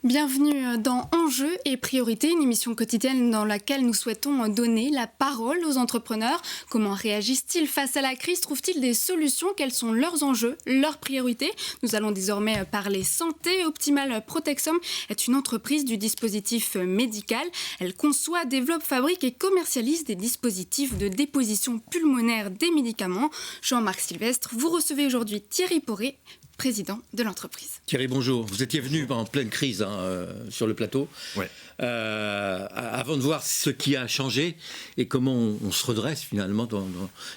Bienvenue dans Enjeux et Priorités, une émission quotidienne dans laquelle nous souhaitons donner la parole aux entrepreneurs. Comment réagissent-ils face à la crise? Trouvent-ils des solutions? Quels sont leurs enjeux, leurs priorités? Nous allons désormais parler santé. Optimal Protexom est une entreprise du dispositif médical. Elle conçoit, développe, fabrique et commercialise des dispositifs de déposition pulmonaire des médicaments. Jean-Marc Sylvestre, vous recevez aujourd'hui Thierry Poré, président de l'entreprise. Thierry, bonjour. Vous étiez venu en pleine crise sur le plateau. Ouais. Avant de voir ce qui a changé et comment on se redresse finalement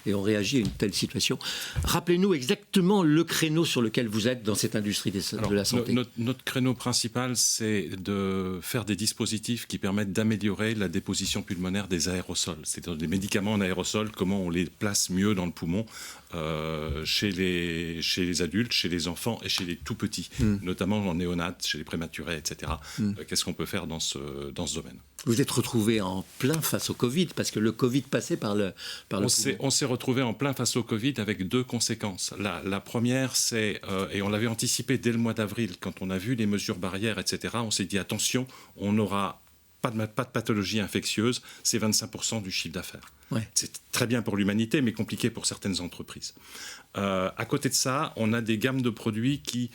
et on réagit à une telle situation, rappelez-nous exactement le créneau sur lequel vous êtes dans cette industrie de la santé. Notre créneau principal, c'est de faire des dispositifs qui permettent d'améliorer la déposition pulmonaire des aérosols. C'est-à-dire des médicaments en aérosol, comment on les place mieux dans le poumon chez les adultes, chez les enfants et chez les tout-petits, notamment en néonates, chez les prématurés, etc. Qu'est-ce qu'on peut faire dans ce domaine? Vous êtes retrouvé en plein face au Covid, parce que le Covid passait par le poumon. On s'est retrouvé en plein face au Covid avec deux conséquences. La première, c'est, et on l'avait anticipé dès le mois d'avril, quand on a vu les mesures barrières, etc., on s'est dit attention, on n'aura pas de pathologie infectieuse, c'est 25% du chiffre d'affaires. Ouais. C'est très bien pour l'humanité, mais compliqué pour certaines entreprises. À côté de ça, on a des gammes de produits qui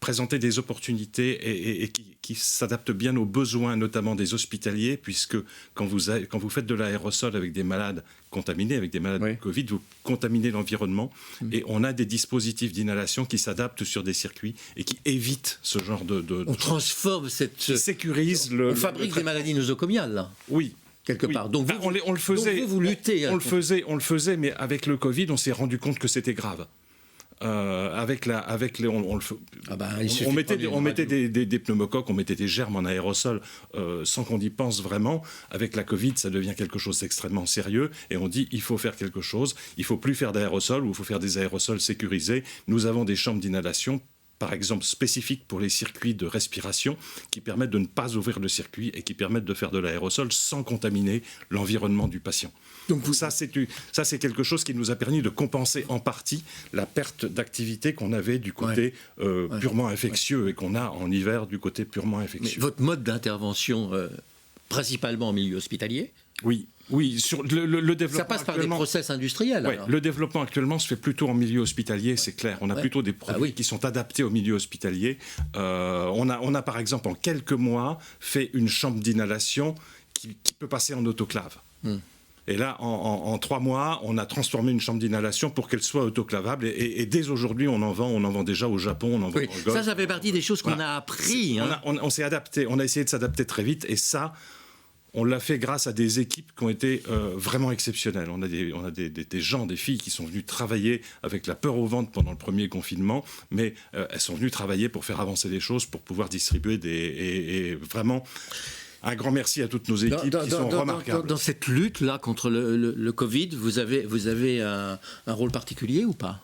présentaient des opportunités et qui s'adaptent bien aux besoins, notamment des hospitaliers, puisque quand vous faites de l'aérosol avec des malades contaminés, avec des malades Covid, vous contaminez l'environnement, et on a des dispositifs d'inhalation qui s'adaptent sur des circuits et qui évitent ce genre de on transforme qui sécurise on fabrique des maladies nosocomiales, là. Oui. Quelque part. Donc on le faisait. Donc vous luttez. On le faisait, mais avec le Covid, on s'est rendu compte que c'était grave. On mettait des pneumocoques, on mettait des germes en aérosol sans qu'on y pense vraiment. Avec la Covid, ça devient quelque chose d'extrêmement sérieux et on dit il faut faire quelque chose. Il ne faut plus faire d'aérosols ou il faut faire des aérosols sécurisés. Nous avons des chambres d'inhalation, par exemple spécifiques pour les circuits de respiration, qui permettent de ne pas ouvrir le circuit et qui permettent de faire de l'aérosol sans contaminer l'environnement du patient. Donc ça, c'est quelque chose qui nous a permis de compenser en partie la perte d'activité qu'on avait du côté purement infectieux et qu'on a en hiver du côté purement infectieux. Mais votre mode d'intervention, principalement en milieu hospitalier? Oui, sur le développement. Ça passe par des process industriels. Ouais, le développement actuellement se fait plutôt en milieu hospitalier, c'est clair. On a plutôt des produits qui sont adaptés au milieu hospitalier. On a par exemple en quelques mois fait une chambre d'inhalation qui peut passer en autoclave. Et là, en 3 mois, on a transformé une chambre d'inhalation pour qu'elle soit autoclavable. Et dès aujourd'hui, on en vend déjà au Japon, on en vend en Golfe. Ça fait partie des choses qu'on a appris. On s'est adapté, on a essayé de s'adapter très vite. Et ça, on l'a fait grâce à des équipes qui ont été vraiment exceptionnelles. On a des gens, des filles qui sont venues travailler avec la peur au ventre pendant le premier confinement, mais elles sont venues travailler pour faire avancer les choses, pour pouvoir distribuer et vraiment... Un grand merci à toutes nos équipes qui sont remarquables. Dans cette lutte-là contre le Covid, vous avez un rôle particulier ou pas?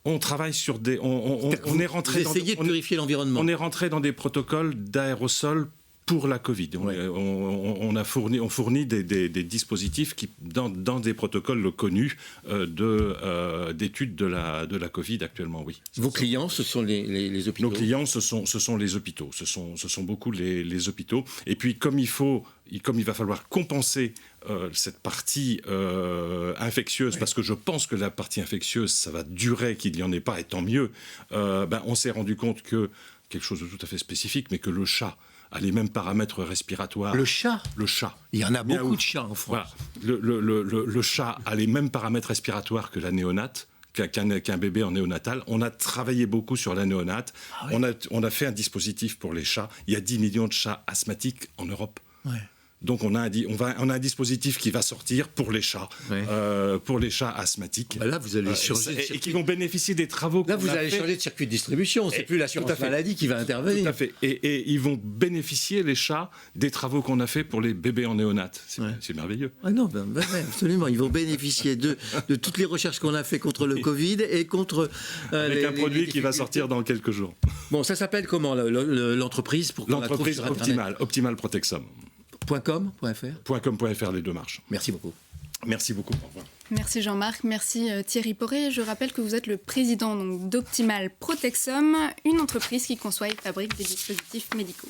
On travaille sur des... On est rentré de purifier l'environnement. On est rentré dans des protocoles d'aérosol pour la Covid. On fournit des dispositifs qui, dans des protocoles connus d'études de la Covid actuellement, oui. Vos clients, ce sont les hôpitaux? Nos clients, ce sont les hôpitaux. Ce sont beaucoup les hôpitaux. Et puis, comme il va falloir compenser cette partie infectieuse, parce que je pense que la partie infectieuse, ça va durer, qu'il n'y en ait pas, et tant mieux, on s'est rendu compte que, quelque chose de tout à fait spécifique, mais que le chat a les mêmes paramètres respiratoires. Le chat? Le chat. Il y en a beaucoup de chats en France. Voilà. Le chat a les mêmes paramètres respiratoires que la néonate, qu'un bébé en néonatal. On a travaillé beaucoup sur la néonate. On a fait un dispositif pour les chats. Il y a 10 millions de chats asthmatiques en Europe. Donc on a un dispositif qui va sortir pour les chats, pour les chats asthmatiques. Là, vous allez changer et qui vont bénéficier des travaux. Là, vous allez changer de circuit de distribution. C'est plus l'assurance maladie qui va intervenir. Tout à fait. Et ils vont bénéficier, les chats, des travaux qu'on a fait pour les bébés en néonate. C'est merveilleux. Non, absolument. Ils vont bénéficier de toutes les recherches qu'on a fait contre le Covid et contre avec un produit qui va sortir dans quelques jours. Bon, ça s'appelle comment l'entreprise pour qu'on la trouve sur Internet? Optimal Protexom. .com.fr .com.fr, les deux marches. Merci beaucoup. Merci beaucoup. Au revoir. Merci Jean-Marc, merci Thierry Poré. Je rappelle que vous êtes le président d'Optimal Protexum, une entreprise qui conçoit et fabrique des dispositifs médicaux.